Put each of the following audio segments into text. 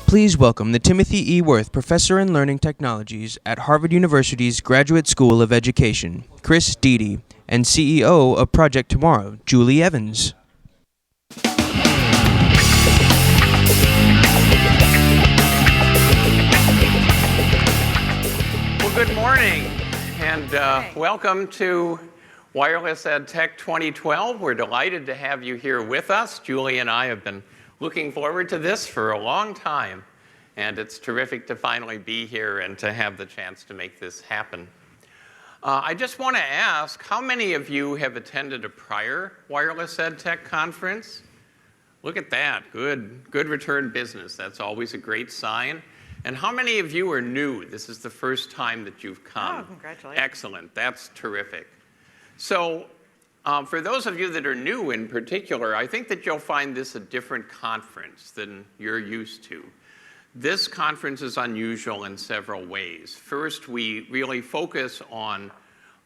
Please welcome the Timothy E. Worth Professor in Learning Technologies at Harvard University's Graduate School of Education, Chris Deedy, and CEO of Project Tomorrow, Julie Evans. Well, good morning, and welcome to Wireless EdTech 2012. We're delighted to have you here with us. Julie and I have been looking forward to this for a long time, and it's terrific to finally be here and to have the chance to make this happen. I just want to ask, how many of you have attended a prior Wireless EdTech conference? Look at that. Good return business. That's always a great sign. And how many of you are new? This is the first time that you've come. Oh, congratulations. Excellent. That's terrific. So for those of you that are new in particular, I think that you'll find this a different conference than you're used to. This conference is unusual in several ways. First, we really focus on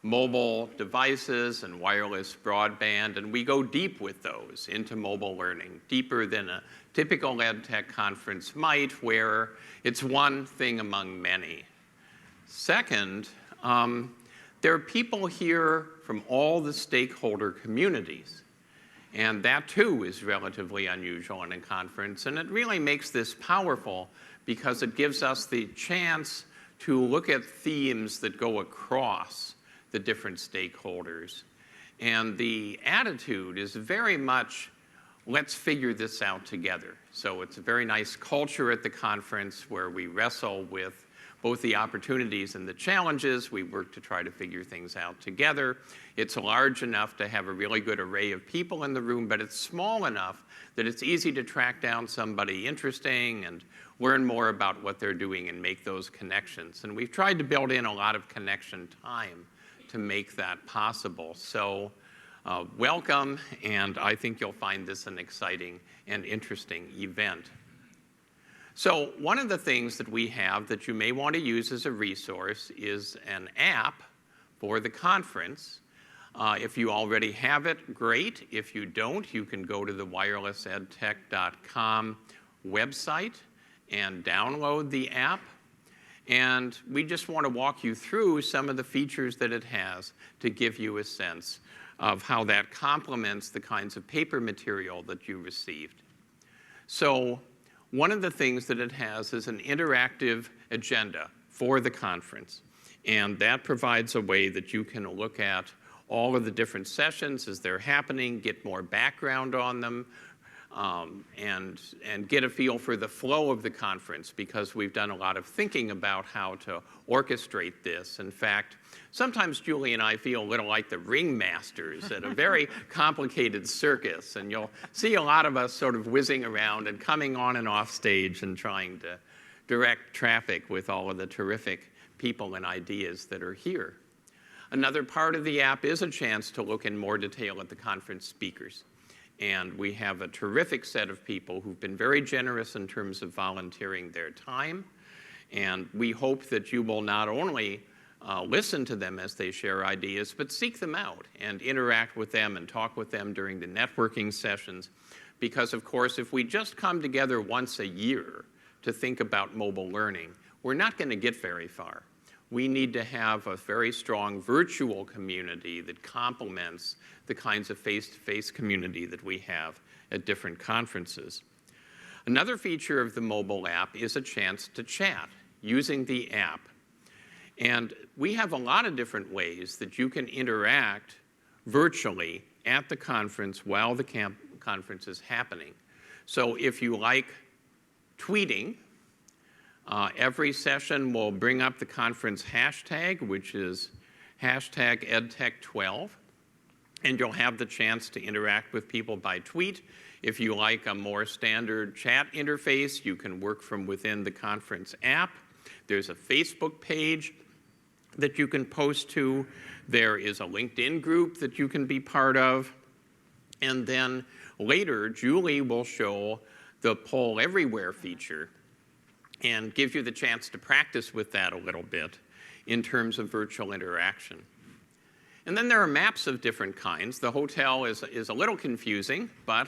mobile devices and wireless broadband, and we go deep with those into mobile learning, deeper than a typical EdTech conference might, where it's one thing among many. Second, there are people here from all the stakeholder communities, and that too is relatively unusual in a conference, and it really makes this powerful because it gives us the chance to look at themes that go across the different stakeholders. And the attitude is very much, let's figure this out together. So it's a very nice culture at the conference where we wrestle with both the opportunities and the challenges. We work to try to figure things out together. It's large enough to have a really good array of people in the room, but it's small enough that it's easy to track down somebody interesting and learn more about what they're doing and make those connections. And we've tried to build in a lot of connection time to make that possible. So welcome, and I think you'll find this an exciting and interesting event. So one of the things that we have that you may want to use as a resource is an app for the conference. If you already have it, great. If you don't, you can go to the wirelessedtech.com website and download the app. And we just want to walk you through some of the features that it has to give you a sense of how that complements the kinds of paper material that you received. So one of the things that it has is an interactive agenda for the conference. And that provides a way that you can look at all of the different sessions as they're happening, get more background on them, and get a feel for the flow of the conference, because we've done a lot of thinking about how to orchestrate this. In fact, sometimes Julie and I feel a little like the ringmasters at a very complicated circus, and you'll see a lot of us sort of whizzing around and coming on and off stage and trying to direct traffic with all of the terrific people and ideas that are here. Another part of the app is a chance to look in more detail at the conference speakers. And we have a terrific set of people who've been very generous in terms of volunteering their time. And we hope that you will not only listen to them as they share ideas, but seek them out and interact with them and talk with them during the networking sessions. Because, of course, if we just come together once a year to think about mobile learning, we're not going to get very far. We need to have a very strong virtual community that complements the kinds of face-to-face community that we have at different conferences. Another feature of the mobile app is a chance to chat using the app. And we have a lot of different ways that you can interact virtually at the conference while the conference is happening. So if you like tweeting, every session will bring up the conference hashtag, which is hashtag EdTech12, and you'll have the chance to interact with people by tweet. If you like a more standard chat interface, you can work from within the conference app. There's a Facebook page that you can post to. There is a LinkedIn group that you can be part of. And then later, Julie will show the Poll Everywhere feature and give you the chance to practice with that a little bit in terms of virtual interaction. And then there are maps of different kinds. The hotel is a little confusing, but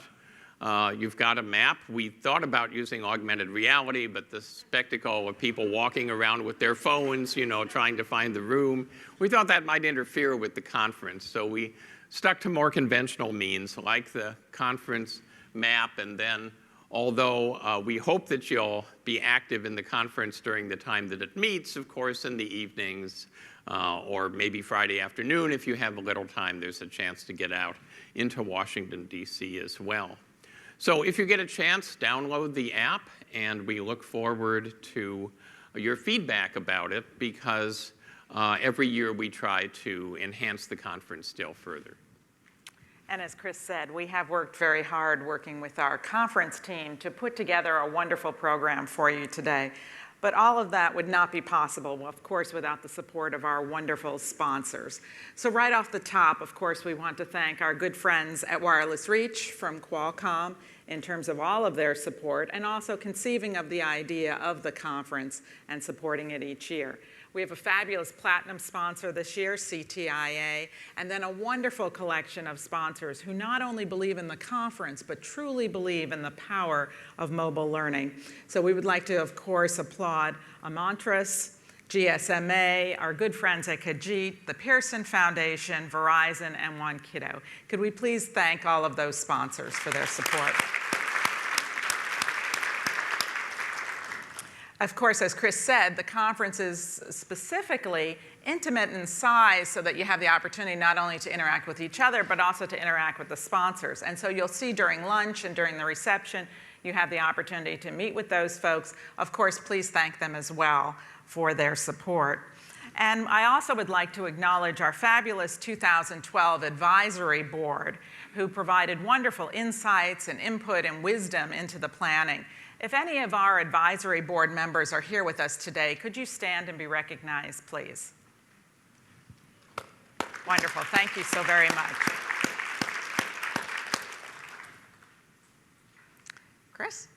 You've got a map. We thought about using augmented reality, but the spectacle of people walking around with their phones, trying to find the room, we thought that might interfere with the conference. So we stuck to more conventional means like the conference map. And then, although we hope that you'll be active in the conference during the time that it meets, of course, in the evenings, or maybe Friday afternoon, if you have a little time, there's a chance to get out into Washington, D.C. as well. So if you get a chance, download the app, and we look forward to your feedback about it, because every year we try to enhance the conference still further. And as Chris said, we have worked very hard working with our conference team to put together a wonderful program for you today. But all of that would not be possible, of course, without the support of our wonderful sponsors. So right off the top, of course, we want to thank our good friends at Wireless Reach from Qualcomm in terms of all of their support, and also conceiving of the idea of the conference and supporting it each year. We have a fabulous platinum sponsor this year, CTIA, and then a wonderful collection of sponsors who not only believe in the conference, but truly believe in the power of mobile learning. So we would like to, of course, applaud Amantras, GSMA, our good friends at Kajit, the Pearson Foundation, Verizon, and Wankido. Could we please thank all of those sponsors for their support? Of course, as Chris said, the conference is specifically intimate in size so that you have the opportunity not only to interact with each other, but also to interact with the sponsors. And so you'll see during lunch and during the reception, you have the opportunity to meet with those folks. Of course, please thank them as well for their support. And I also would like to acknowledge our fabulous 2012 advisory board, who provided wonderful insights and input and wisdom into the planning. If any of our advisory board members are here with us today, could you stand and be recognized, please? Wonderful. Thank you so very much. Chris?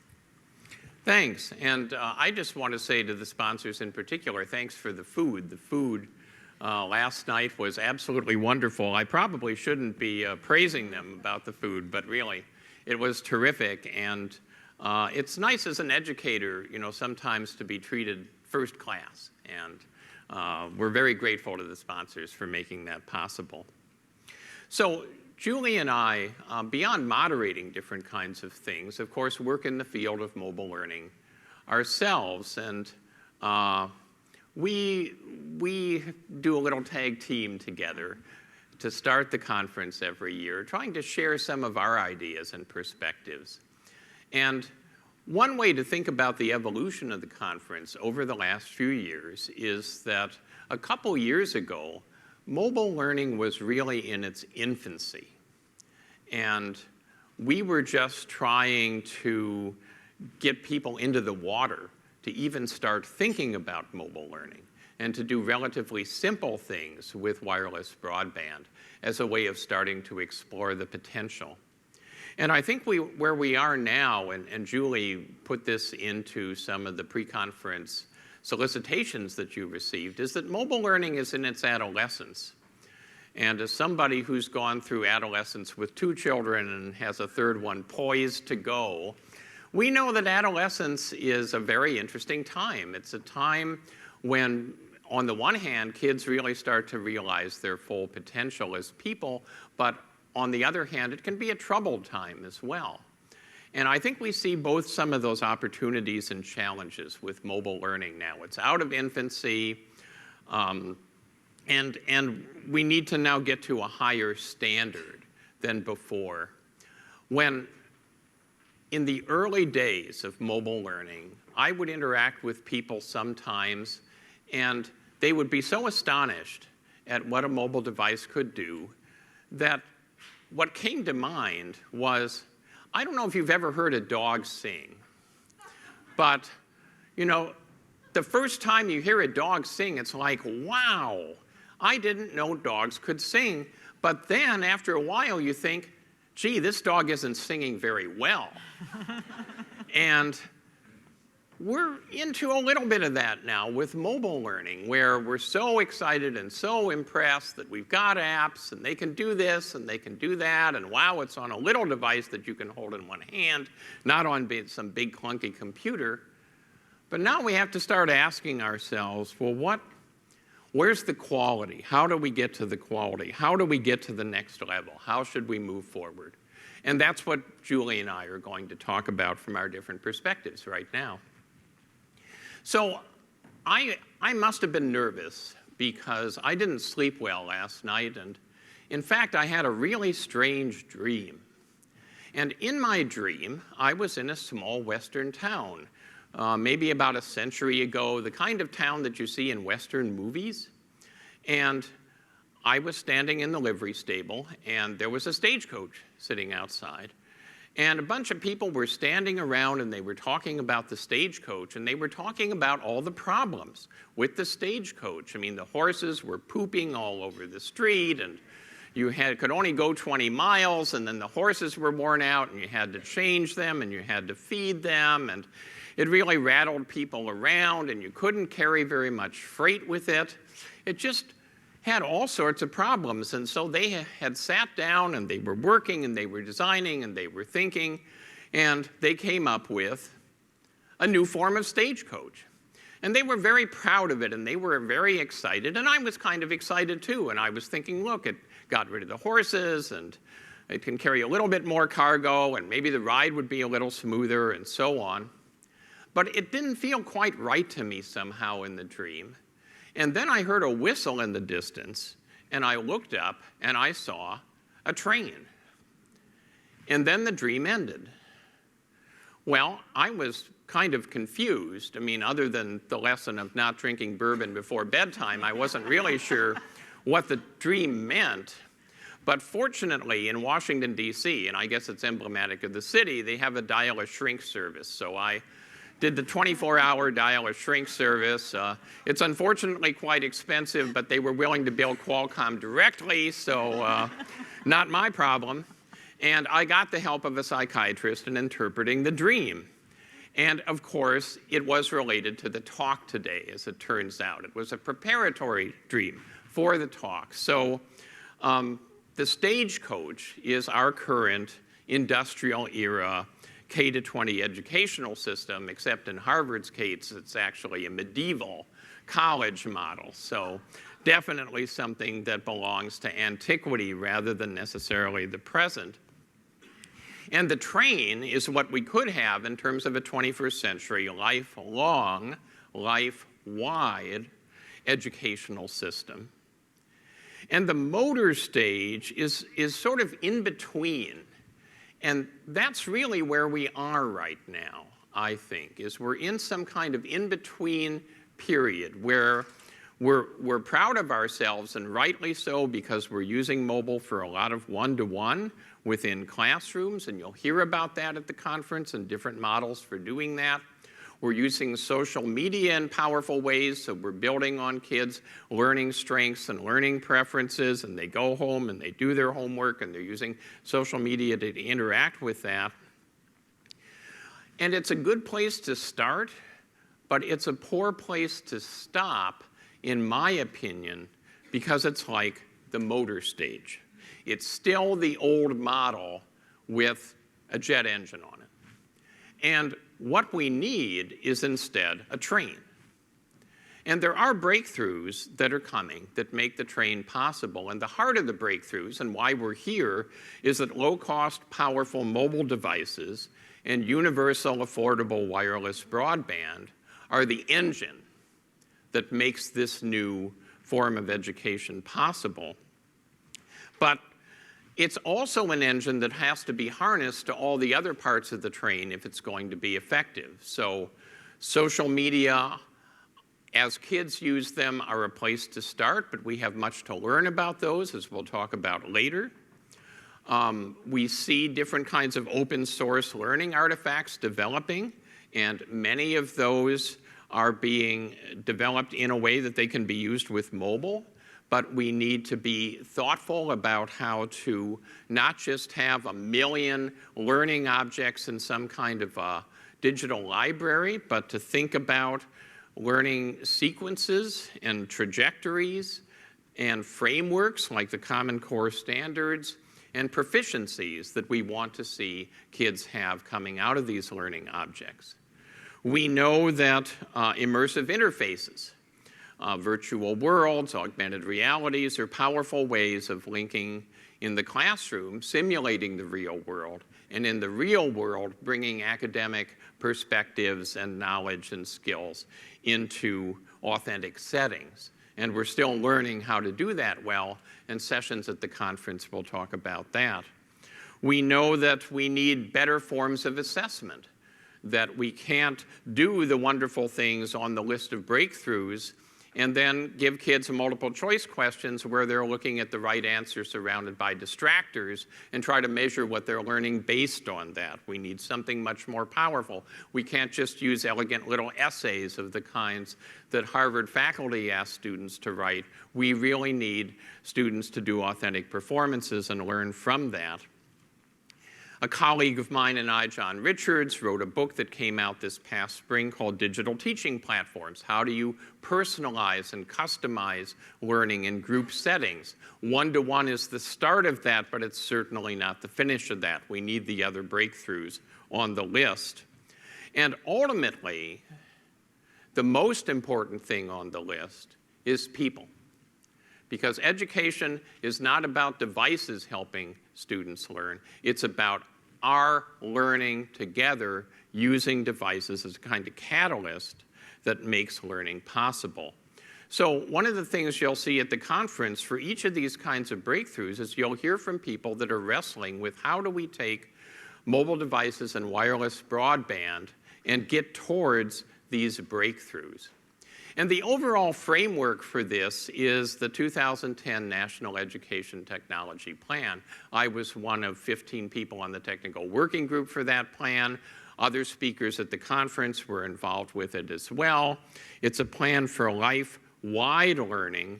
Thanks. And I just want to say to the sponsors in particular, thanks for the food. The food last night was absolutely wonderful. I probably shouldn't be praising them about the food, but really, it was terrific. And it's nice as an educator, sometimes to be treated first class. And we're very grateful to the sponsors for making that possible. So Julie and I, beyond moderating different kinds of things, of course, work in the field of mobile learning ourselves. And we do a little tag team together to start the conference every year, trying to share some of our ideas and perspectives. And one way to think about the evolution of the conference over the last few years is that a couple years ago, mobile learning was really in its infancy. And we were just trying to get people into the water to even start thinking about mobile learning and to do relatively simple things with wireless broadband as a way of starting to explore the potential. And I think where we are now, and Julie put this into some of the pre-conference solicitations that you received, is that mobile learning is in its adolescence. And as somebody who's gone through adolescence with 2 children and has a third one poised to go, we know that adolescence is a very interesting time. It's a time when, on the one hand, kids really start to realize their full potential as people, but on the other hand, it can be a troubled time as well. And I think we see both some of those opportunities and challenges with mobile learning now. It's out of infancy, and we need to now get to a higher standard than before. When in the early days of mobile learning, I would interact with people sometimes, and they would be so astonished at what a mobile device could do that what came to mind was, I don't know if you've ever heard a dog sing, but, the first time you hear a dog sing, it's like, wow, I didn't know dogs could sing. But then, after a while, you think, gee, this dog isn't singing very well. And we're into a little bit of that now with mobile learning, where we're so excited and so impressed that we've got apps and they can do this and they can do that, and wow, it's on a little device that you can hold in one hand, not on some big clunky computer. But now we have to start asking ourselves, well, where's the quality? How do we get to the quality? How do we get to the next level? How should we move forward? And that's what Julie and I are going to talk about from our different perspectives right now. So I must have been nervous because I didn't sleep well last night, and in fact, I had a really strange dream. And in my dream, I was in a small western town, maybe about a century ago, the kind of town that you see in western movies. And I was standing in the livery stable, and there was a stagecoach sitting outside. And a bunch of people were standing around, and they were talking about the stagecoach, and they were talking about all the problems with the stagecoach. I mean, the horses were pooping all over the street, and you could only go 20 miles, and then the horses were worn out, and you had to change them, and you had to feed them, and it really rattled people around, and you couldn't carry very much freight with it. It just had all sorts of problems, and so they had sat down and they were working and they were designing and they were thinking, and they came up with a new form of stagecoach. And they were very proud of it, and they were very excited, and I was kind of excited too, and I was thinking, look, it got rid of the horses, and it can carry a little bit more cargo, and maybe the ride would be a little smoother, and so on. But it didn't feel quite right to me somehow in the dream. And then I heard a whistle in the distance, and I looked up, and I saw a train. And then the dream ended. Well, I was kind of confused. I mean, other than the lesson of not drinking bourbon before bedtime, I wasn't really sure what the dream meant. But fortunately, in Washington, D.C., and I guess it's emblematic of the city, they have a dial-a-shrink service. So I did the 24-hour dial-a-shrink service. It's unfortunately quite expensive, but they were willing to bill Qualcomm directly, so not my problem. And I got the help of a psychiatrist in interpreting the dream. And of course, it was related to the talk today, as it turns out. It was a preparatory dream for the talk. So the stagecoach is our current industrial era K-20 educational system, except in Harvard's case, it's actually a medieval college model. So definitely something that belongs to antiquity rather than necessarily the present. And the train is what we could have in terms of a 21st century lifelong, life-wide educational system. And the motor stage is sort of in between. And that's really where we are right now, I think, is we're in some kind of in-between period where we're proud of ourselves, and rightly so, because we're using mobile for a lot of one-to-one within classrooms, and you'll hear about that at the conference and different models for doing that. We're using social media in powerful ways, so we're building on kids' learning strengths and learning preferences, and they go home and they do their homework, and they're using social media to interact with that. And it's a good place to start, but it's a poor place to stop, in my opinion, because it's like the motor stage. It's still the old model with a jet engine on it. And what we need is instead a train. And there are breakthroughs that are coming that make the train possible. And the heart of the breakthroughs, and why we're here, is that low-cost, powerful mobile devices and universal, affordable wireless broadband are the engine that makes this new form of education possible. But it's also an engine that has to be harnessed to all the other parts of the train if it's going to be effective. So social media, as kids use them, are a place to start, but we have much to learn about those, as we'll talk about later. We see different kinds of open source learning artifacts developing, and many of those are being developed in a way that they can be used with mobile. But we need to be thoughtful about how to not just have a million learning objects in some kind of a digital library, but to think about learning sequences and trajectories and frameworks like the Common Core standards and proficiencies that we want to see kids have coming out of these learning objects. We know that immersive interfaces, virtual worlds, augmented realities are powerful ways of linking in the classroom, simulating the real world, and in the real world, bringing academic perspectives and knowledge and skills into authentic settings. And we're still learning how to do that well, and sessions at the conference will talk about that. We know that we need better forms of assessment, that we can't do the wonderful things on the list of breakthroughs and then give kids multiple choice questions where they're looking at the right answer surrounded by distractors and try to measure what they're learning based on that. We need something much more powerful. We can't just use elegant little essays of the kinds that Harvard faculty ask students to write. We really need students to do authentic performances and learn from that. A colleague of mine and I, John Richards, wrote a book that came out this past spring called Digital Teaching Platforms. How do you personalize and customize learning in group settings? One-to-one is the start of that, but it's certainly not the finish of that. We need the other breakthroughs on the list. And ultimately, the most important thing on the list is people. Because education is not about devices helping students learn. It's about our learning together using devices as a kind of catalyst that makes learning possible. So one of the things you'll see at the conference for each of these kinds of breakthroughs is you'll hear from people that are wrestling with how do we take mobile devices and wireless broadband and get towards these breakthroughs. And the overall framework for this is the 2010 National Education Technology Plan. I was one of 15 people on the technical working group for that plan. Other speakers at the conference were involved with it as well. It's a plan for life-wide learning.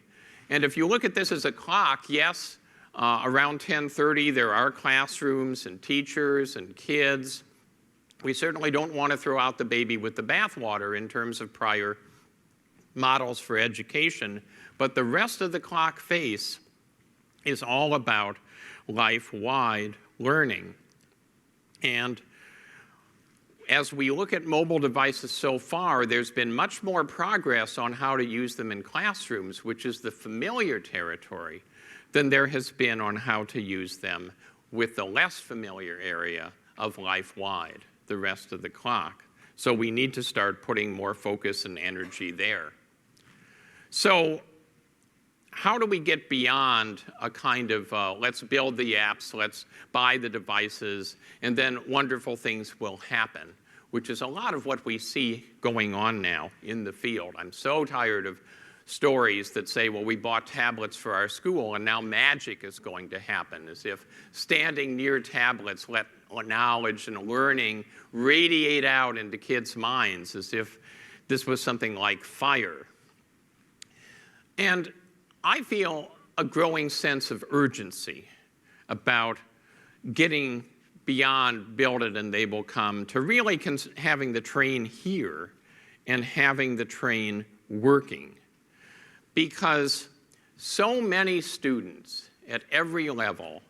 And if you look at this as a clock, yes, around 10:30 there are classrooms and teachers and kids. We certainly don't want to throw out the baby with the bathwater in terms of prior models for education, but the rest of the clock face is all about life-wide learning. And as we look at mobile devices so far, there's been much more progress on how to use them in classrooms, which is the familiar territory, than there has been on how to use them with the less familiar area of life-wide, the rest of the clock. So we need to start putting more focus and energy there. So how do we get beyond a kind of let's build the apps, let's buy the devices, and then wonderful things will happen, which is a lot of what we see going on now in the field. I'm so tired of stories that say, well, we bought tablets for our school and now magic is going to happen, as if standing near tablets let knowledge and learning radiate out into kids' minds as if this was something like fire. And I feel a growing sense of urgency about getting beyond build it and they will come to really having the train here and having the train working. Because so many students at every level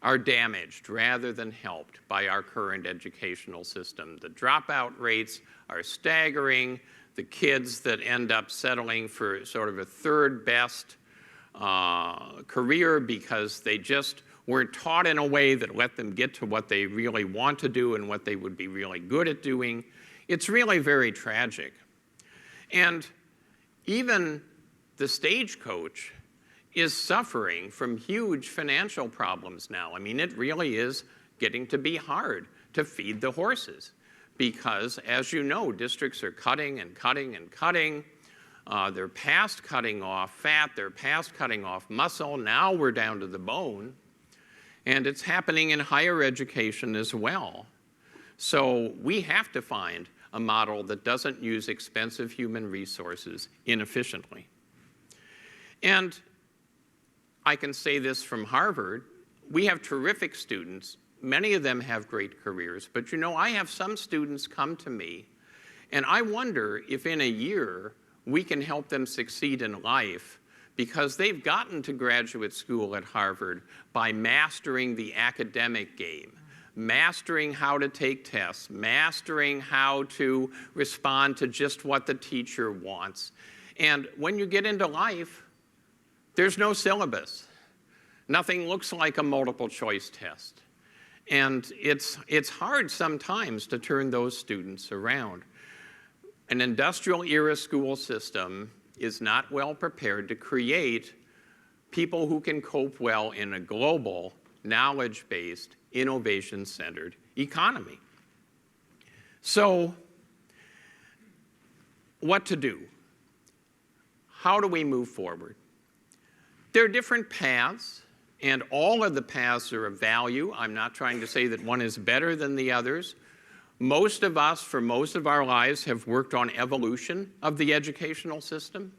are damaged rather than helped by our current educational system. The dropout rates are staggering. The kids that end up settling for sort of a third best career because they just weren't taught in a way that let them get to what they really want to do and what they would be really good at doing. It's really very tragic. And even the stagecoach is suffering from huge financial problems now. I mean, it really is getting to be hard to feed the horses. Because, as you know, districts are cutting and cutting and cutting. They're past cutting off fat, they're past cutting off muscle. Now we're down to the bone. And it's happening in higher education as well. So we have to find a model that doesn't use expensive human resources inefficiently. And I can say this from Harvard, we have terrific students many of them have great careers, but you know, I have some students come to me, and I wonder if in a year we can help them succeed in life because they've gotten to graduate school at Harvard by mastering the academic game, mastering how to take tests, mastering how to respond to just what the teacher wants. And when you get into life, there's no syllabus. Nothing looks like a multiple choice test. And it's hard sometimes to turn those students around. An industrial era school system is not well prepared to create people who can cope well in a global, knowledge-based, innovation-centered economy. So, what to do? How do we move forward? There are different paths, and all of the paths are of value. I'm not trying to say that one is better than the others. Most of us, for most of our lives, have worked on evolution of the educational system,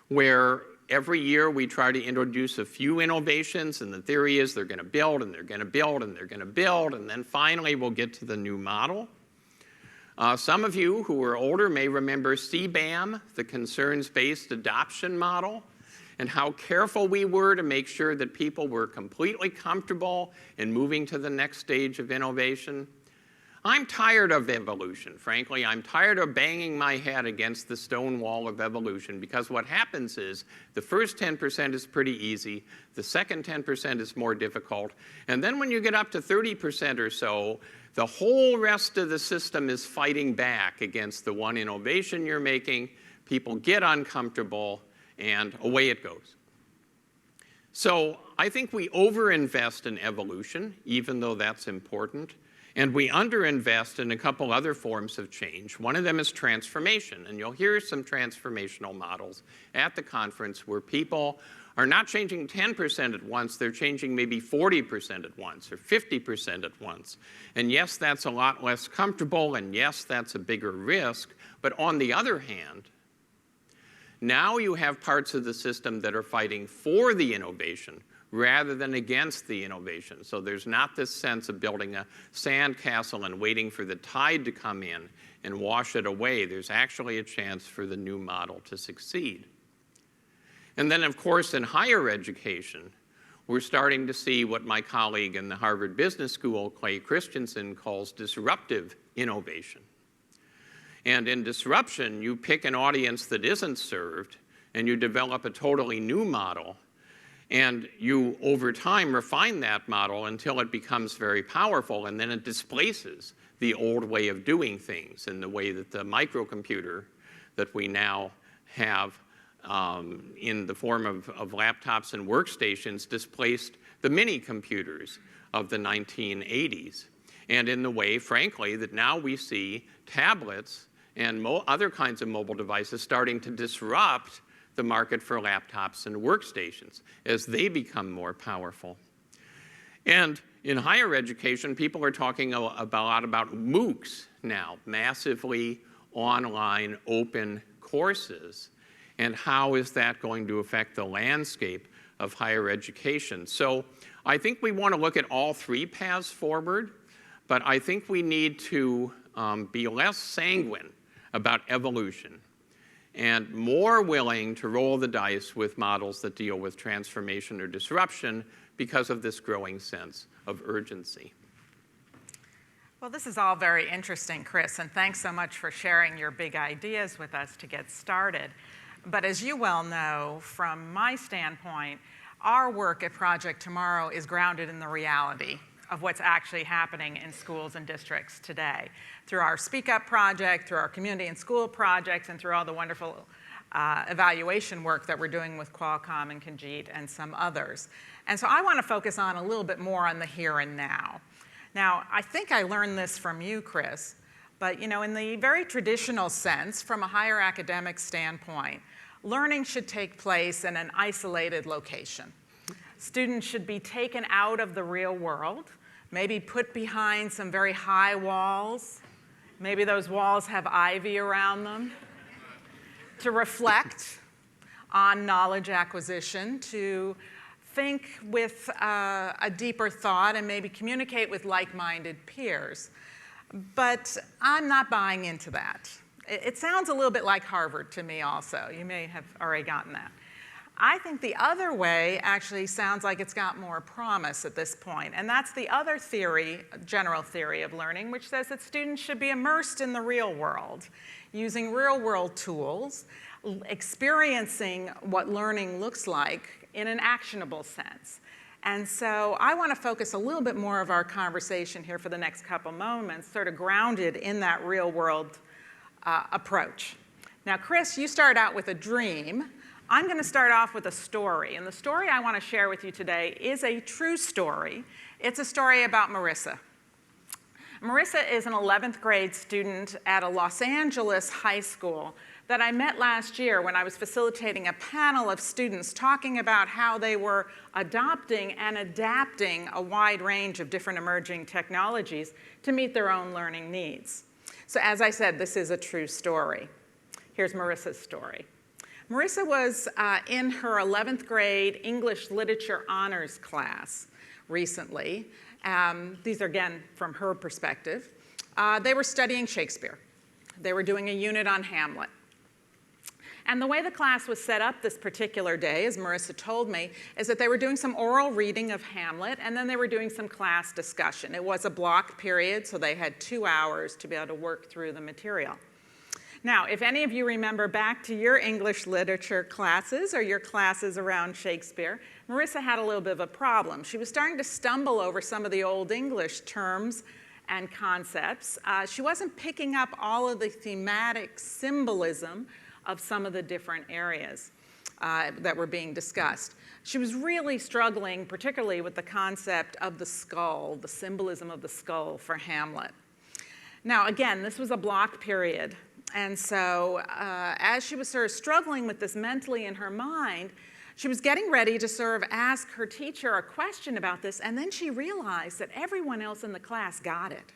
where every year we try to introduce a few innovations, and the theory is they're going to build, and they're going to build, and they're going to build, and then finally we'll get to the new model. Some of you who are older may remember CBAM, the concerns-based adoption model, and how careful we were to make sure that people were completely comfortable in moving to the next stage of innovation. I'm tired of evolution, frankly. I'm tired of banging my head against the stone wall of evolution, because what happens is the first 10% is pretty easy, the second 10% is more difficult, and then when you get up to 30% or so, the whole rest of the system is fighting back against the one innovation you're making. People get uncomfortable, and away it goes. So I think we overinvest in evolution, even though that's important. And we underinvest in a couple other forms of change. One of them is transformation. And you'll hear some transformational models at the conference where people are not changing 10% at once, they're changing maybe 40% at once or 50% at once. And yes, that's a lot less comfortable, and yes, that's a bigger risk. But on the other hand, now you have parts of the system that are fighting for the innovation rather than against the innovation. So there's not this sense of building a sandcastle and waiting for the tide to come in and wash it away. There's actually a chance for the new model to succeed. And then, of course, in higher education, we're starting to see what my colleague in the Harvard Business School, Clay Christensen, calls disruptive innovation. And in disruption, you pick an audience that isn't served, and you develop a totally new model. And you, over time, refine that model until it becomes very powerful, and then it displaces the old way of doing things in the way that the microcomputer that we now have in the form of laptops and workstations displaced the mini computers of the 1980s. And in the way, frankly, that now we see tablets and other kinds of mobile devices starting to disrupt the market for laptops and workstations as they become more powerful. And in higher education, people are talking a lot about MOOCs now, massively online open courses. And how is that going to affect the landscape of higher education? So I think we want to look at all three paths forward, but I think we need to be less sanguine about evolution and more willing to roll the dice with models that deal with transformation or disruption because of this growing sense of urgency. Well, this is all very interesting, Chris, and thanks so much for sharing your big ideas with us to get started. But as you well know, from my standpoint, our work at Project Tomorrow is grounded in the reality of what's actually happening in schools and districts today, through our Speak Up project, through our community and school projects, and through all the wonderful evaluation work that we're doing with Qualcomm and Kajit and some others. And so I want to focus on a little bit more on the here and now. Now, I think I learned this from you, Chris, but you know, in the very traditional sense, from a higher academic standpoint, learning should take place in an isolated location. Students should be taken out of the real world, maybe put behind some very high walls. Maybe those walls have ivy around them, to reflect on knowledge acquisition, to think with a deeper thought and maybe communicate with like-minded peers. But I'm not buying into that. It sounds a little bit like Harvard to me also. You may have already gotten that. I think the other way actually sounds like it's got more promise at this point, and that's the other theory, general theory of learning, which says that students should be immersed in the real world, using real-world tools, experiencing what learning looks like in an actionable sense. And so I want to focus a little bit more of our conversation here for the next couple moments, sort of grounded in that real-world approach. Now, Chris, you started out with a dream. I'm going to start off with a story, and the story I want to share with you today is a true story. It's a story about Marissa. Marissa is an 11th grade student at a Los Angeles high school that I met last year when I was facilitating a panel of students talking about how they were adopting and adapting a wide range of different emerging technologies to meet their own learning needs. So as I said, this is a true story. Here's Marissa's story. Marissa was in her 11th grade English Literature Honors class recently. These are, again, from her perspective. They were studying Shakespeare. They were doing a unit on Hamlet. And the way the class was set up this particular day, as Marissa told me, is that they were doing some oral reading of Hamlet, and then they were doing some class discussion. It was a block period, so they had 2 hours to be able to work through the material. Now, if any of you remember back to your English literature classes or your classes around Shakespeare, Marissa had a little bit of a problem. She was starting to stumble over some of the Old English terms and concepts. She wasn't picking up all of the thematic symbolism of some of the different areas that were being discussed. She was really struggling, particularly with the concept of the skull, the symbolism of the skull for Hamlet. Now, again, this was a block period. And so as she was sort of struggling with this mentally in her mind, she was getting ready to sort of ask her teacher a question about this, and then she realized that everyone else in the class got it.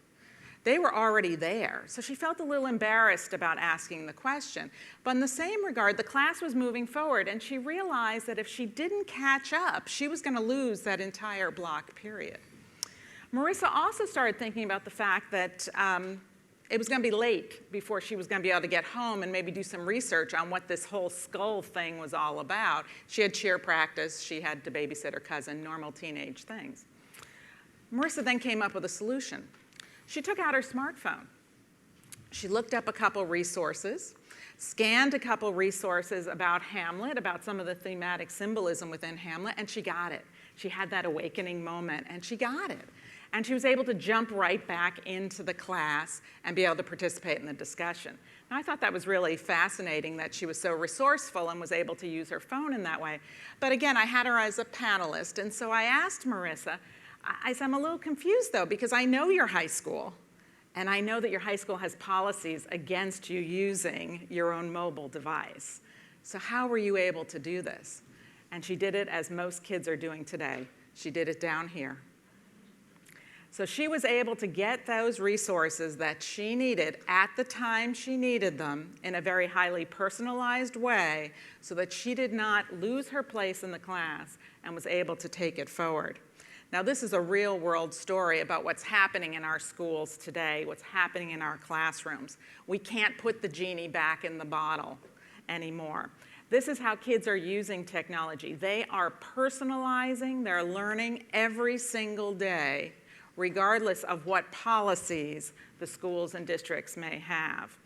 They were already there. So she felt a little embarrassed about asking the question. But in the same regard, the class was moving forward, and she realized that if she didn't catch up, she was going to lose that entire block period. Marissa also started thinking about the fact that it was going to be late before she was going to be able to get home and maybe do some research on what this whole skull thing was all about. She had cheer practice. She had to babysit her cousin, normal teenage things. Marissa then came up with a solution. She took out her smartphone. She looked up a couple resources, scanned a couple resources about Hamlet, about some of the thematic symbolism within Hamlet, and she got it. She had that awakening moment, and she got it. And she was able to jump right back into the class and be able to participate in the discussion. And I thought that was really fascinating that she was so resourceful and was able to use her phone in that way. But again, I had her as a panelist, and so I asked Marissa, I said, I'm a little confused though, because I know your high school, and I know that your high school has policies against you using your own mobile device. So how were you able to do this? And she did it as most kids are doing today. She did it down here. So she was able to get those resources that she needed at the time she needed them in a very highly personalized way so that she did not lose her place in the class and was able to take it forward. Now, this is a real-world story about what's happening in our schools today, what's happening in our classrooms. We can't put the genie back in the bottle anymore. This is how kids are using technology. They are personalizing their learning every single day, regardless of what policies the schools and districts may have.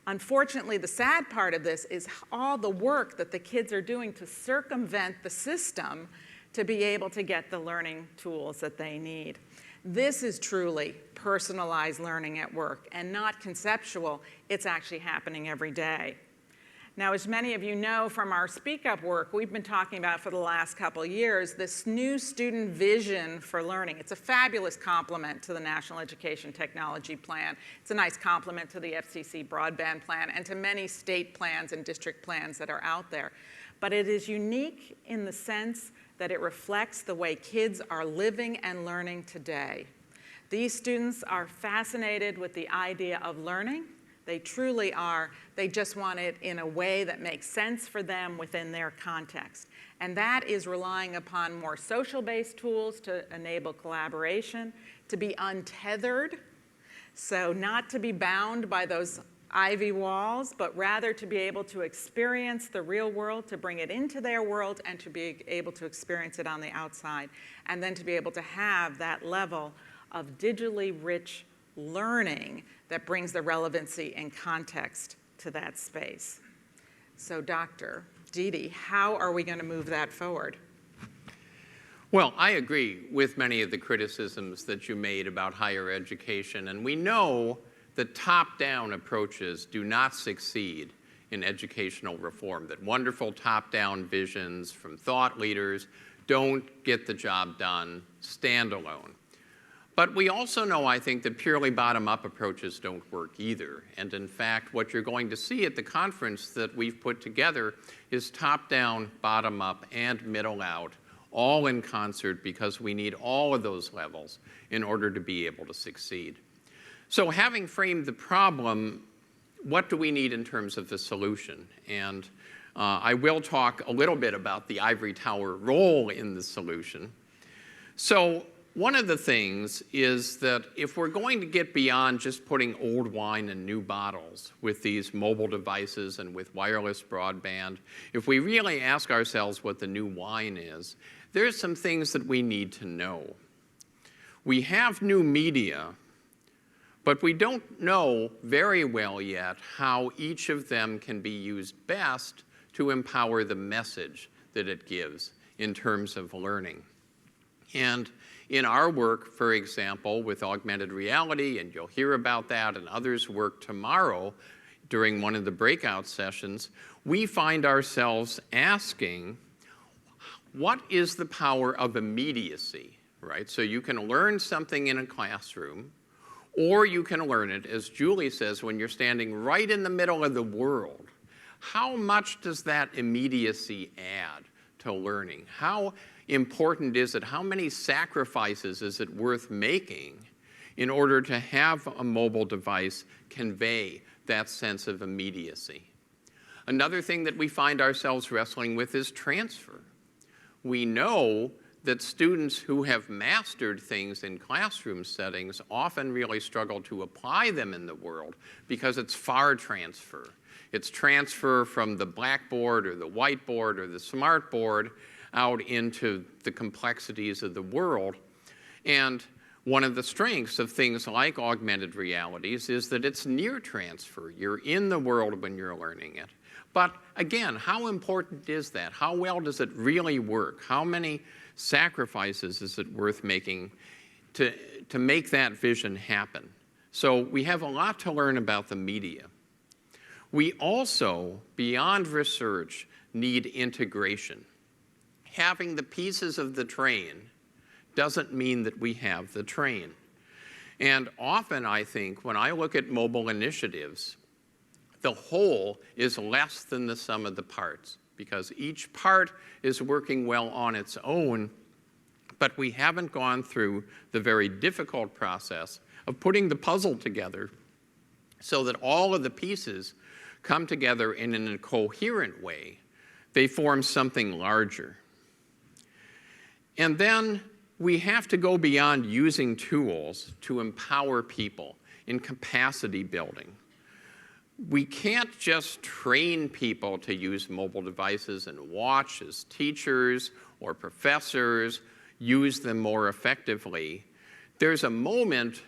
Unfortunately, the sad part of this is all the work that the kids are doing to circumvent the system to be able to get the learning tools that they need. This is truly personalized learning at work and not conceptual. It's actually happening every day. Now, as many of you know from our Speak Up work, we've been talking about for the last couple of years this new student vision for learning. It's a fabulous complement to the National Education Technology Plan. It's a nice complement to the FCC broadband plan and to many state plans and district plans that are out there. But it is unique in the sense that it reflects the way kids are living and learning today. These students are fascinated with the idea of learning. They truly are. They just want it in a way that makes sense for them within their context. And that is relying upon more social-based tools to enable collaboration, to be untethered, so not to be bound by those ivy walls, but rather to be able to experience the real world, to bring it into their world, and to be able to experience it on the outside, and then to be able to have that level of digitally rich learning that brings the relevancy and context to that space. So Dr. Dede, how are we going to move that forward? Well, I agree with many of the criticisms that you made about higher education, and we know that top-down approaches do not succeed in educational reform, that wonderful top-down visions from thought leaders don't get the job done standalone. But we also know, I think, that purely bottom-up approaches don't work either. And in fact, what you're going to see at the conference that we've put together is top-down, bottom-up, and middle-out, all in concert, because we need all of those levels in order to be able to succeed. So having framed the problem, what do we need in terms of the solution? And I will talk a little bit about the ivory tower role in the solution. So one of the things is that if we're going to get beyond just putting old wine in new bottles with these mobile devices and with wireless broadband, if we really ask ourselves what the new wine is, there's some things that we need to know. We have new media, but we don't know very well yet how each of them can be used best to empower the message that it gives in terms of learning. And in our work, for example, with augmented reality, and you'll hear about that and others' work tomorrow during one of the breakout sessions, we find ourselves asking, what is the power of immediacy, right? So you can learn something in a classroom, or you can learn it, as Julie says, when you're standing right in the middle of the world. How much does that immediacy add to learning? How important is it? How many sacrifices is it worth making in order to have a mobile device convey that sense of immediacy? Another thing that we find ourselves wrestling with is transfer. We know that students who have mastered things in classroom settings often really struggle to apply them in the world because it's far transfer. It's transfer from the blackboard or the whiteboard or the smartboard out into the complexities of the world. And one of the strengths of things like augmented realities is that it's near transfer. You're in the world when you're learning it. But again, how important is that? How well does it really work? How many sacrifices is it worth making to make that vision happen? So we have a lot to learn about the media. We also, beyond research, need integration. Having the pieces of the train doesn't mean that we have the train. And often, I think, when I look at mobile initiatives, the whole is less than the sum of the parts, because each part is working well on its own, but we haven't gone through the very difficult process of putting the puzzle together so that all of the pieces come together in a coherent way. They form something larger. And then we have to go beyond using tools to empower people in capacity building. We can't just train people to use mobile devices and watch as teachers or professors use them more effectively. There's a moment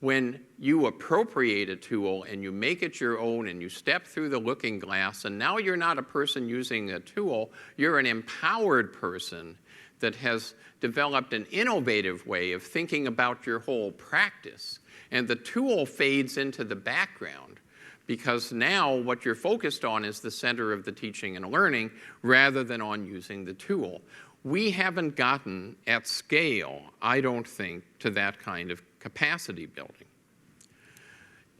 when you appropriate a tool and you make it your own and you step through the looking glass, and now you're not a person using a tool, you're an empowered person that has developed an innovative way of thinking about your whole practice. And the tool fades into the background, because now what you're focused on is the center of the teaching and learning rather than on using the tool. We haven't gotten at scale, I don't think, to that kind of capacity building.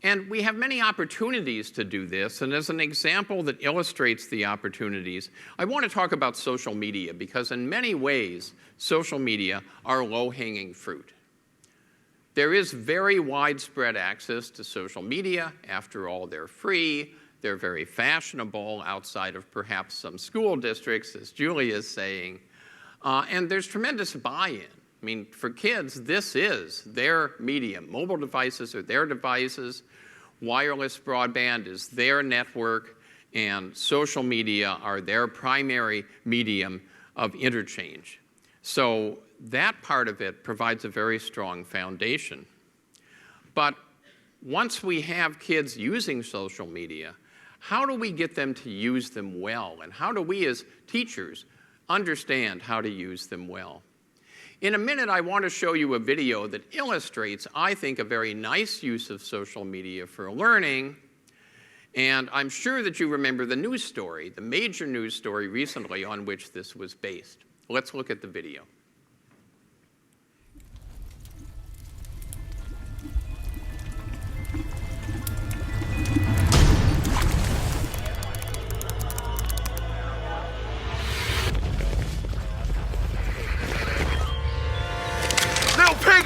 And we have many opportunities to do this, and as an example that illustrates the opportunities, I want to talk about social media, because in many ways, social media are low-hanging fruit. There is very widespread access to social media. After all, they're free. They're very fashionable outside of perhaps some school districts, as Julie is saying. And there's tremendous buy-in. I mean, for kids, this is their medium. Mobile devices are their devices. Wireless broadband is their network. And social media are their primary medium of interchange. So that part of it provides a very strong foundation. But once we have kids using social media, how do we get them to use them well? And how do we as teachers understand how to use them well? In a minute, I want to show you a video that illustrates, I think, a very nice use of social media for learning. And I'm sure that you remember the news story, the major news story recently on which this was based. Let's look at the video.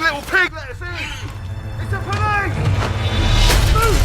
Little pig, let us in! It's the police! Move!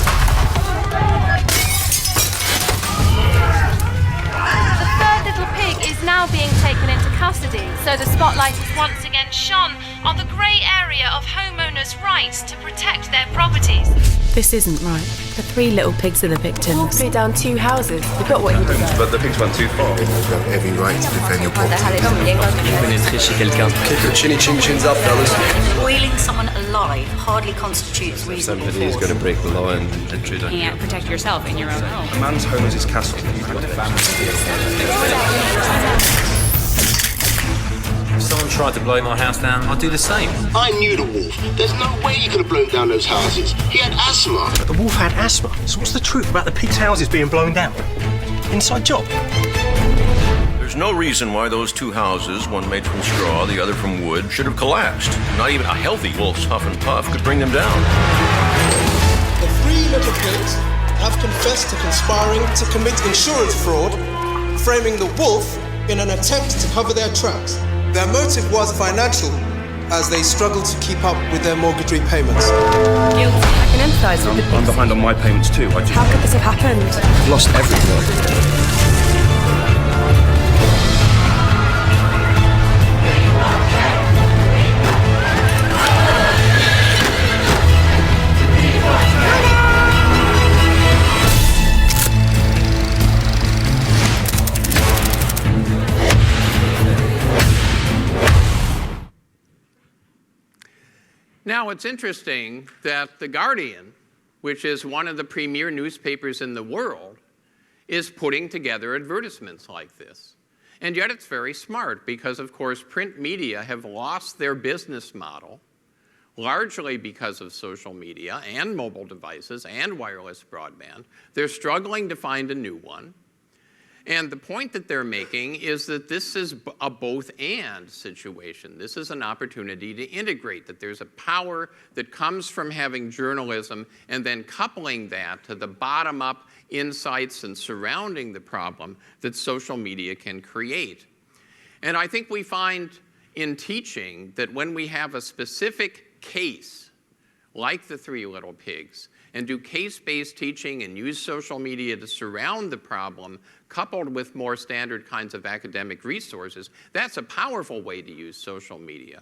The third little pig is now being taken into custody, so the spotlight is once again shone on the grey area of homeowners' rights to protect their properties. This isn't right. The three little pigs are the victims. Wolf threw down 2 houses. He got what he deserved. But the pigs went too far. You've got every right to defend your property. Pénétrer chez quelqu'un. Kick the chinny chin chins up, fellas. Boiling someone alive hardly constitutes reasonable Somebody is going to break the law and intrude on you. You can't protect yourself in your own home. A man's home is his castle. If someone tried to blow my house down, I'd do the same. I knew the wolf. There's no way he could have blown down those houses. He had asthma. But the wolf had asthma. So what's the truth about the pigs' houses being blown down? Inside job. There's no reason why those 2 houses, one made from straw, the other from wood, should have collapsed. Not even a healthy wolf's huff and puff could bring them down. The 3 little pigs have confessed to conspiring to commit insurance fraud, framing the wolf in an attempt to cover their tracks. Their motive was financial, as they struggled to keep up with their mortgage repayments. Guilty. I can empathise with the pigs. I'm behind on my payments too. How could this have happened? I've lost everything. Now, it's interesting that The Guardian, which is one of the premier newspapers in the world, is putting together advertisements like this. And yet it's very smart because, of course, print media have lost their business model, largely because of social media and mobile devices and wireless broadband. They're struggling to find a new one. And the point that they're making is that this is a both-and situation. This is an opportunity to integrate, that there's a power that comes from having journalism and then coupling that to the bottom-up insights and surrounding the problem that social media can create. And I think we find in teaching that when we have a specific case, like the 3 little pigs, and do case-based teaching and use social media to surround the problem, coupled with more standard kinds of academic resources, that's a powerful way to use social media.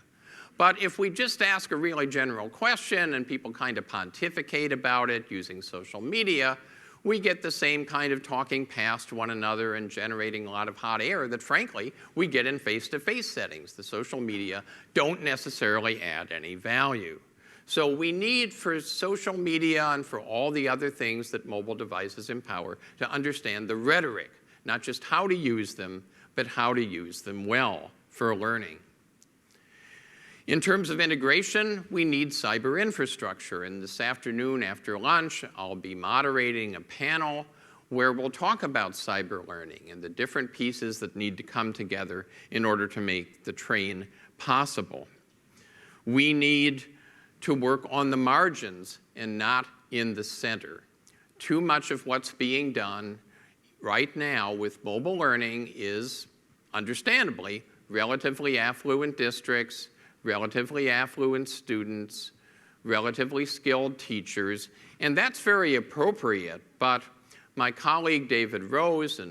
But if we just ask a really general question and people kind of pontificate about it using social media, we get the same kind of talking past one another and generating a lot of hot air that, frankly, we get in face-to-face settings. The social media don't necessarily add any value. So we need for social media and for all the other things that mobile devices empower to understand the rhetoric, not just how to use them, but how to use them well for learning. In terms of integration, we need cyber infrastructure. And this afternoon after lunch, I'll be moderating a panel where we'll talk about cyber learning and the different pieces that need to come together in order to make the train possible. We need to work on the margins and not in the center. Too much of what's being done right now with mobile learning is, understandably, relatively affluent districts, relatively affluent students relatively skilled teachers, and that's very appropriate. But my colleague David Rose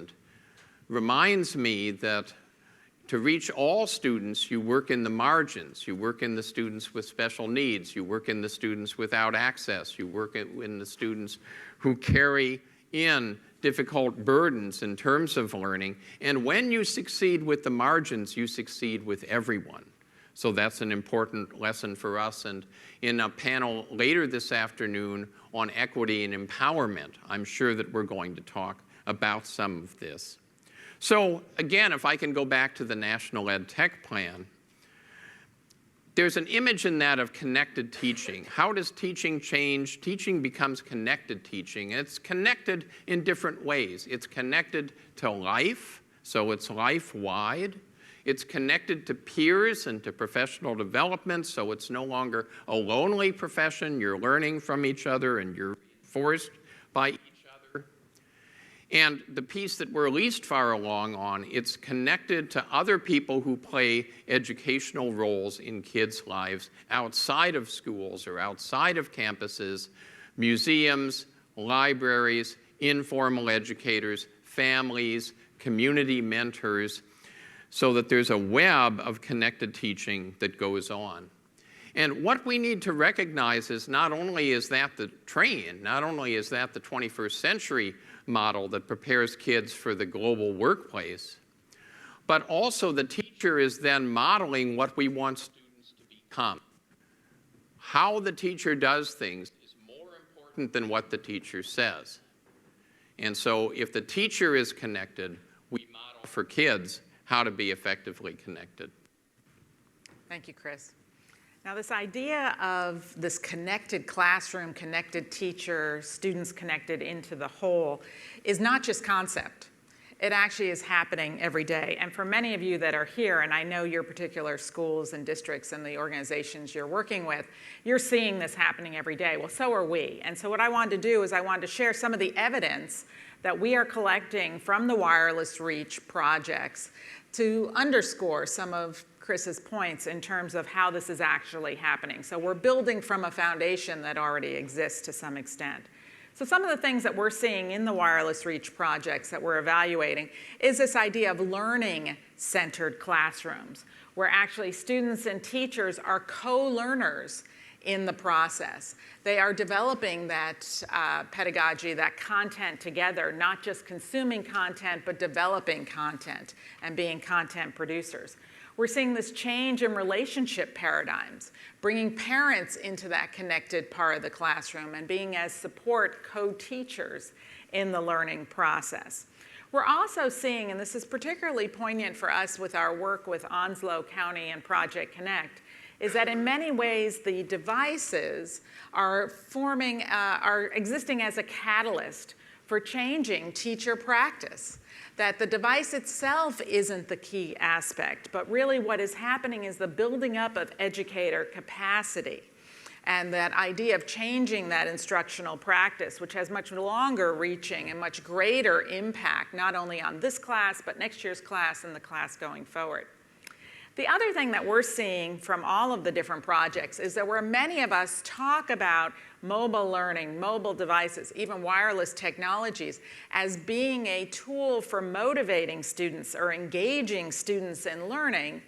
reminds me that to reach all students, you work in the margins. You work in the students with special needs. You work in the students without access. You work in the students who carry in difficult burdens in terms of learning. And when you succeed with the margins, you succeed with everyone. So that's an important lesson for us. And in a panel later this afternoon on equity and empowerment, I'm sure that we're going to talk about some of this. So again, if I can go back to the National EdTech Plan, there's an image in that of connected teaching. How does teaching change? Teaching becomes connected teaching. It's connected in different ways. It's connected to life, so it's life-wide. It's connected to peers and to professional development, so it's no longer a lonely profession. You're learning from each other and you're reinforced by each other. And the piece that we're least far along on, it's connected to other people who play educational roles in kids' lives outside of schools or outside of campuses, museums, libraries, informal educators, families, community mentors, so that there's a web of connected teaching that goes on. And what we need to recognize is not only is that the train, not only is that the 21st century model that prepares kids for the global workplace, but also the teacher is then modeling what we want students to become. How the teacher does things is more important than what the teacher says. And so if the teacher is connected, we model for kids how to be effectively connected. Thank you, Chris. Now, this idea of this connected classroom, connected teacher, students connected into the whole is not just concept. It actually is happening every day. And for many of you that are here, and I know your particular schools and districts and the organizations you're working with, you're seeing this happening every day. Well, so are we. And so what I wanted to do is I wanted to share some of the evidence that we are collecting from the wireless reach projects to underscore some of Chris's points in terms of how this is actually happening. So we're building from a foundation that already exists to some extent. So some of the things that we're seeing in the wireless reach projects that we're evaluating is this idea of learning-centered classrooms, where actually students and teachers are co-learners in the process. They are developing that pedagogy, that content together, not just consuming content, but developing content and being content producers. We're seeing this change in relationship paradigms, bringing parents into that connected part of the classroom and being as support co-teachers in the learning process. We're also seeing, and this is particularly poignant for us with our work with Onslow County and Project Connect, is that in many ways the devices are existing as a catalyst for changing teacher practice. That the device itself isn't the key aspect, but really what is happening is the building up of educator capacity and that idea of changing that instructional practice, which has much longer reaching and much greater impact, not only on this class, but next year's class and the class going forward. The other thing that we're seeing from all of the different projects is that where many of us talk about mobile learning, mobile devices, even wireless technologies as being a tool for motivating students or engaging students in learning,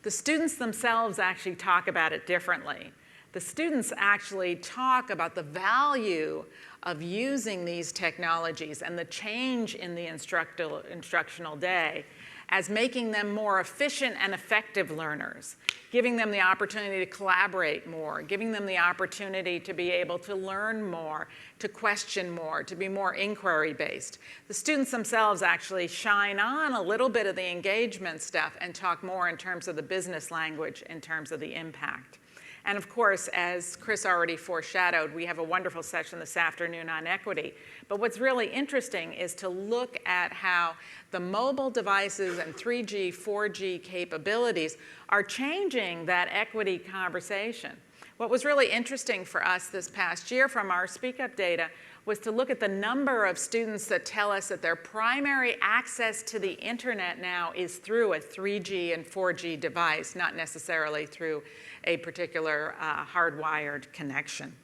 the students themselves actually talk about it differently. The students actually talk about the value of using these technologies and the change in the instructional day as making them more efficient and effective learners, giving them the opportunity to collaborate more, giving them the opportunity to be able to learn more, to question more, to be more inquiry-based. The students themselves actually shine on a little bit of the engagement stuff and talk more in terms of the business language, in terms of the impact. And of course, as Chris already foreshadowed, we have a wonderful session this afternoon on equity. But what's really interesting is to look at how the mobile devices and 3G, 4G capabilities are changing that equity conversation. What was really interesting for us this past year from our Speak Up data was to look at the number of students that tell us that their primary access to the internet now is through a 3G and 4G device, not necessarily through a particular hardwired connection.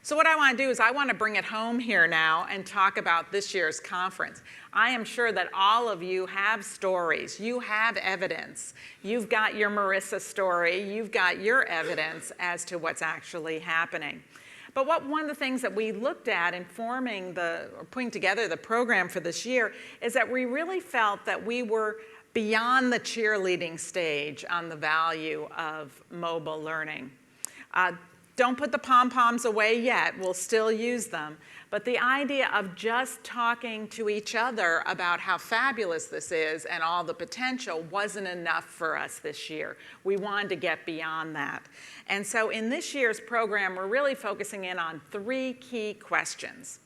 So what I want to do is I want to bring it home here now and talk about this year's conference. I am sure that all of you have stories. You have evidence. You've got your Marissa story. You've got your evidence as to what's actually happening. But one of the things that we looked at in putting together the program for this year is that we really felt that we were beyond the cheerleading stage on the value of mobile learning. Don't put the pom-poms away yet. We'll still use them. But the idea of just talking to each other about how fabulous this is and all the potential wasn't enough for us this year. We wanted to get beyond that. And so in this year's program, we're really focusing in on 3 key questions.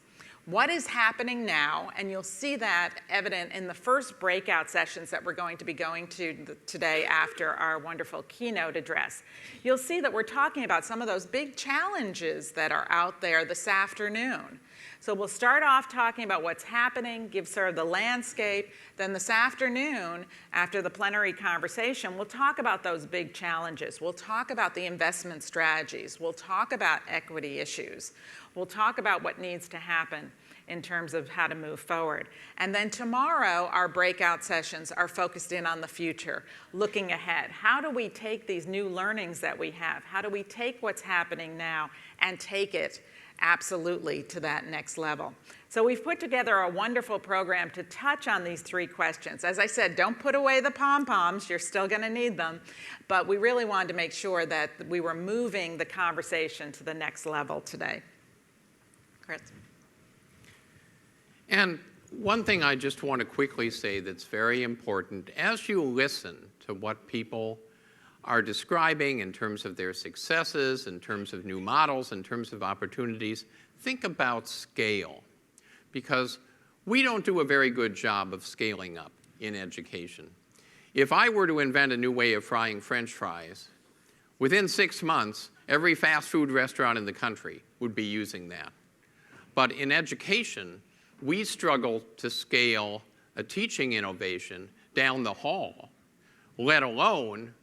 What is happening now? And you'll see that evident in the first breakout sessions that we're going to be going to today after our wonderful keynote address. You'll see that we're talking about some of those big challenges that are out there this afternoon. So we'll start off talking about what's happening, give sort of the landscape. Then this afternoon, after the plenary conversation, we'll talk about those big challenges. We'll talk about the investment strategies. We'll talk about equity issues. We'll talk about what needs to happen in terms of how to move forward. And then tomorrow, our breakout sessions are focused in on the future, looking ahead. How do we take these new learnings that we have? How do we take what's happening now and take it absolutely to that next level? So we've put together a wonderful program to touch on these 3 questions. As I said, don't put away the pom-poms. You're still going to need them. But we really wanted to make sure that we were moving the conversation to the next level today. Chris. And one thing I just want to quickly say that's very important, as you listen to what people are describing in terms of their successes, in terms of new models, in terms of opportunities, think about scale. Because we don't do a very good job of scaling up in education. If I were to invent a new way of frying French fries, within 6 months, every fast food restaurant in the country would be using that. But in education, we struggle to scale a teaching innovation down the hall, let alone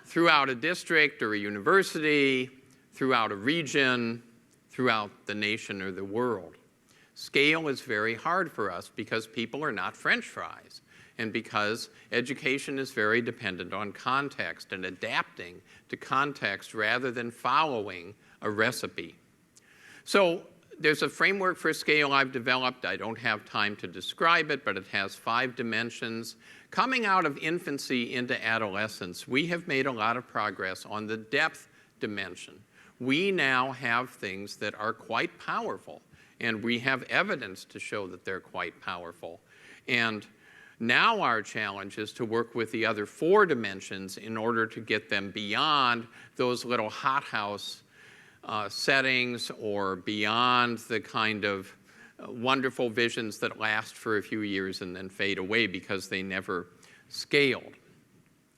throughout a district or a university, throughout a region, throughout the nation or the world. Scale is very hard for us because people are not French fries, and because education is very dependent on context and adapting to context rather than following a recipe. So there's a framework for scale I've developed. I don't have time to describe it, but it has 5 dimensions. Coming out of infancy into adolescence, we have made a lot of progress on the depth dimension. We now have things that are quite powerful, and we have evidence to show that they're quite powerful. And now our challenge is to work with the other 4 dimensions in order to get them beyond those little hothouse settings or beyond the kind of wonderful visions that last for a few years and then fade away because they never scaled.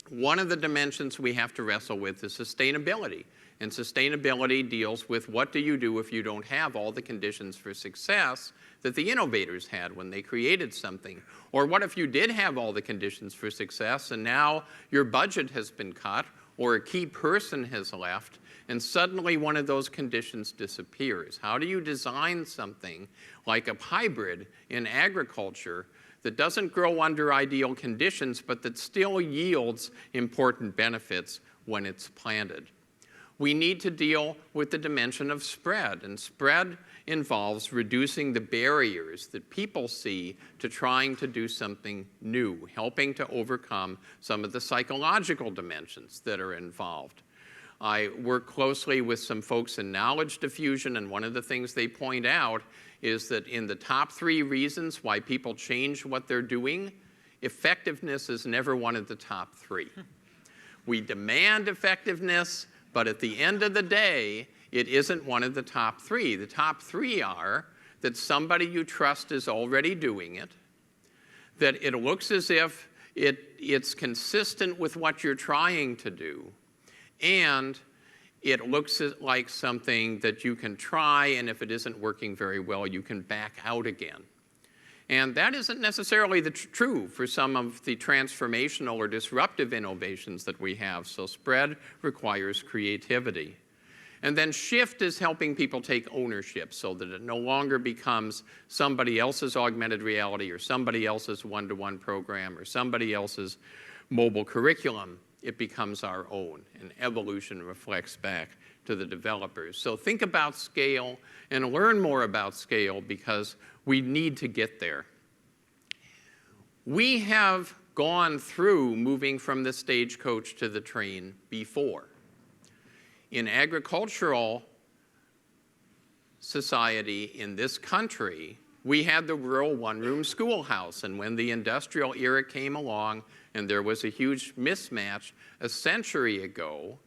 One of the dimensions we have to wrestle with is sustainability. And sustainability deals with what do you do if you don't have all the conditions for success that the innovators had when they created something? Or what if you did have all the conditions for success and now your budget has been cut or a key person has left and suddenly one of those conditions disappears? How do you design something like a hybrid in agriculture that doesn't grow under ideal conditions but that still yields important benefits when it's planted? We need to deal with the dimension of spread, and spread involves reducing the barriers that people see to trying to do something new, helping to overcome some of the psychological dimensions that are involved. I work closely with some folks in knowledge diffusion, and one of the things they point out is that in the top 3 reasons why people change what they're doing, effectiveness is never one of the top 3. We demand effectiveness, but at the end of the day, it isn't one of the top 3. The top 3 are that somebody you trust is already doing it, that it looks as if it's consistent with what you're trying to do, and it looks like something that you can try, and if it isn't working very well, you can back out again. And that isn't necessarily true for some of the transformational or disruptive innovations that we have. So spread requires creativity. And then shift is helping people take ownership so that it no longer becomes somebody else's augmented reality or somebody else's one-to-one program or somebody else's mobile curriculum. It becomes our own, and evolution reflects back to the developers. So think about scale and learn more about scale because we need to get there. We have gone through moving from the stagecoach to the train before. In agricultural society in this country, we had the rural one-room schoolhouse, and when the industrial era came along and there was a huge mismatch a century ago,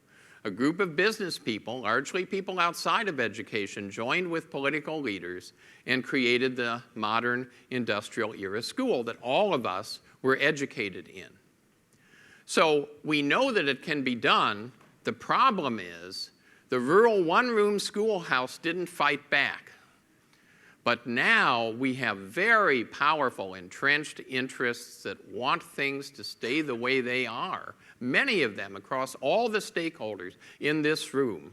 a group of business people, largely people outside of education, joined with political leaders and created the modern industrial era school that all of us were educated in. So we know that it can be done. The problem is the rural one-room schoolhouse didn't fight back. But now we have very powerful entrenched interests that want things to stay the way they are, many of them across all the stakeholders in this room.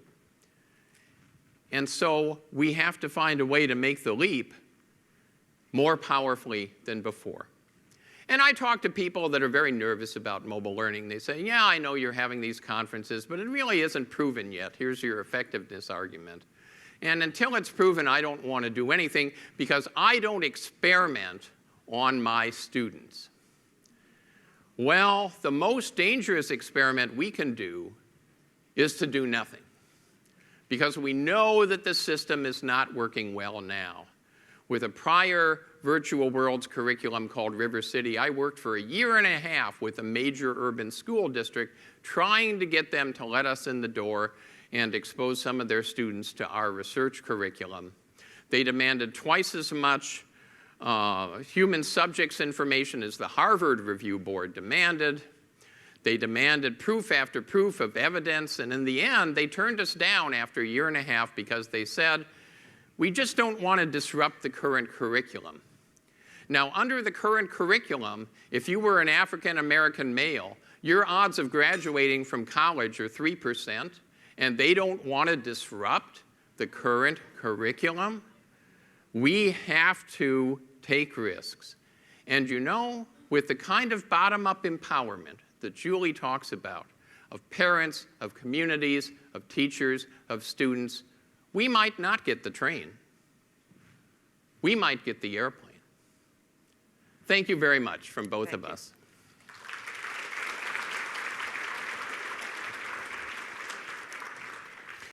And so we have to find a way to make the leap more powerfully than before. And I talk to people that are very nervous about mobile learning. They say, yeah, I know you're having these conferences, but it really isn't proven yet. Here's your effectiveness argument. And until it's proven, I don't want to do anything because I don't experiment on my students. Well, the most dangerous experiment we can do is to do nothing because we know that the system is not working well now. With a prior virtual worlds curriculum called River City, I worked for a year and a half with a major urban school district trying to get them to let us in the door and expose some of their students to our research curriculum. They demanded twice as much human subjects information as the Harvard Review Board demanded. They demanded proof after proof of evidence, and in the end, they turned us down after a year and a half because they said, we just don't want to disrupt the current curriculum. Now, under the current curriculum, if you were an African-American male, your odds of graduating from college are 3%, and they don't want to disrupt the current curriculum. We have to take risks. And you know, with the kind of bottom-up empowerment that Julie talks about, of parents, of communities, of teachers, of students, we might not get the train. We might get the airplane. Thank you very much from both of us.